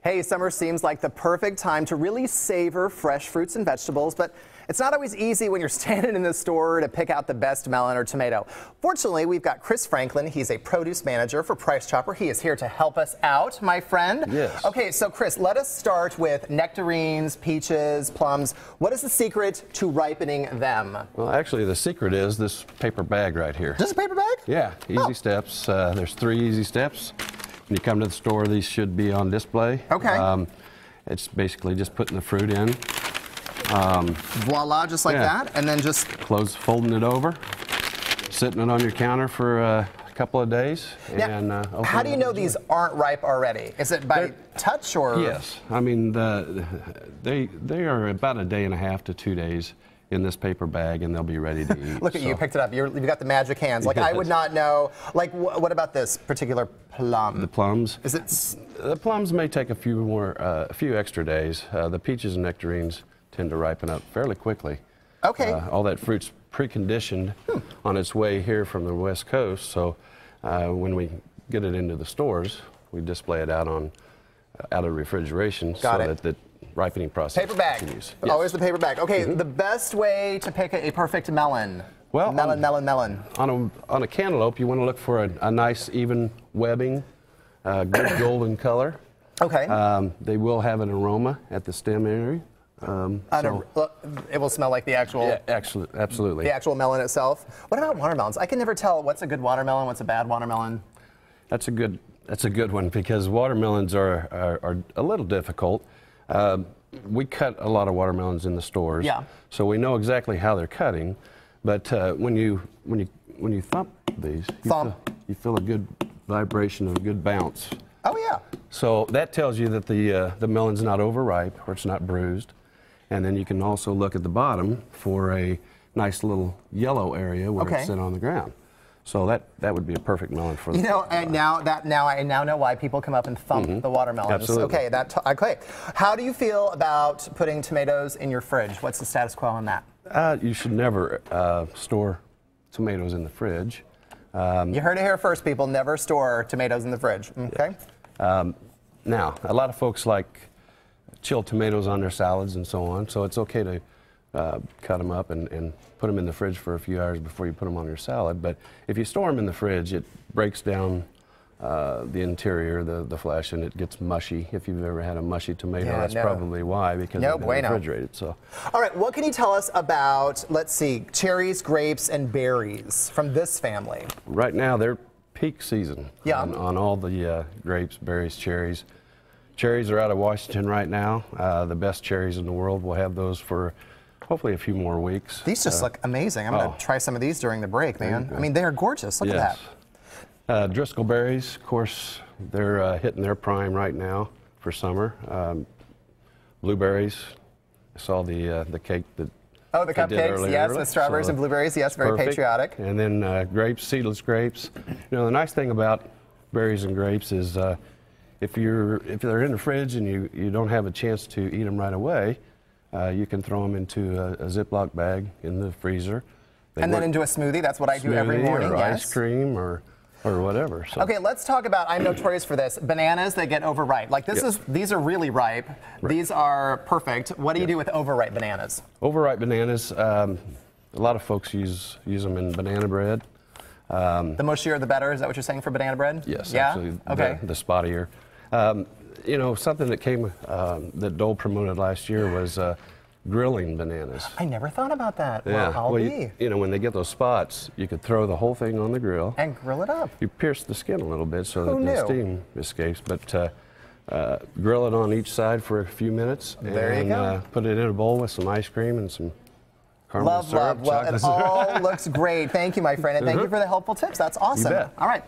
Hey, summer seems like the perfect time to really savor fresh fruits and vegetables, but it's not always easy when you're standing in the store to pick out the best melon or tomato. Fortunately, we've got Chris Franklin. He's a produce manager for Price Chopper. He is here to help us out, my friend. Yes. Okay, so Chris, let us start with nectarines, peaches, plums. What is the secret to ripening them? Well, actually, the secret is this paper bag right here. Just a paper bag? Yeah, easy steps. There's 3 easy steps. When you come to the store, these should be on display. Okay. It's basically just putting the fruit in. Voila, just like that, and then just folding it over, sitting it on your counter for a couple of days. Now, And how do you know these aren't ripe already? Is it by touch or? Yes, I mean they are about a day and a half to 2 days in this paper bag, and they'll be ready to eat. Look at you, picked it up. You've got the magic hands. Like, yes. I would not know. Like, what about this particular plum? The plums. Is it? The plums may take a few extra days. The peaches and nectarines tend to ripen up fairly quickly. Okay. All that fruit's preconditioned on its way here from the West Coast, so when we get it into the stores, we display it out of refrigeration that the ripening process paper bag. continues. Yes. Always the paper bag. Okay, the best way to pick a perfect melon. Well, melon. On a cantaloupe, you want to look for a nice even webbing, good golden color. Okay. They will have an aroma at the stem area. It will smell like the actual. Yeah, absolutely. The actual melon itself. What about watermelons? I can never tell what's a good watermelon, what's a bad watermelon. That's a good one because watermelons are a little difficult. We cut a lot of watermelons in the stores, so we know exactly how they're cutting. But when you thump these, you feel a good vibration, a good bounce. Oh yeah. So that tells you that the melon's not overripe or it's not bruised. And then you can also look at the bottom for a nice little yellow area where it's sit on the ground. So that would be a perfect melon for the and now I know why people come up and thump the watermelons. Absolutely. Okay, okay. How do you feel about putting tomatoes in your fridge? What's the status quo on that? You should never store tomatoes in the fridge. You heard it here first, people. Never store tomatoes in the fridge. Okay. Now, a lot of folks like chilled tomatoes on their salads and so on, so it's okay to cut them up and put them in the fridge for a few hours before you put them on your salad. But if you store them in the fridge, it breaks down the interior, the flesh, and it gets mushy. If you've ever had a mushy tomato, that's probably why, because they've been refrigerated. So. All right, what can you tell us about, let's see, cherries, grapes, and berries from this family? Right now, they're peak season on all the grapes, berries, cherries. Cherries are out of Washington right now. The best cherries in the world. We'll have those for hopefully a few more weeks. These just look amazing. I'm going to try some of these during the break, man. I mean, they are gorgeous. Look at that. Driscoll berries, of course, they're hitting their prime right now for summer. Blueberries. I saw the cake that the cupcakes, yes, with strawberries and blueberries, yes, very patriotic. And then grapes, seedless grapes. You know, the nice thing about berries and grapes is if they're in the fridge and you don't have a chance to eat them right away, you can throw them into a Ziploc bag in the freezer. And then into a smoothie. That's what I do every morning. Or ice cream or whatever. So. Okay, let's talk about, I'm notorious for this, bananas that get overripe. Like these are really ripe. Right. These are perfect. What do you do with overripe bananas? Overripe bananas, a lot of folks use them in banana bread. The mushier the better, is that what you're saying for banana bread? Yes, absolutely. Okay. The spottier. You know, something that came, that Dole promoted last year was grilling bananas. I never thought about that. Yeah. Well, you know, when they get those spots, you could throw the whole thing on the grill. And grill it up. You pierce the skin a little bit so that the steam escapes, but grill it on each side for a few minutes. There you go. Put it in a bowl with some ice cream and some caramel syrup. Well, it all looks great. Thank you, my friend, and thank you for the helpful tips. That's awesome. You bet. All right.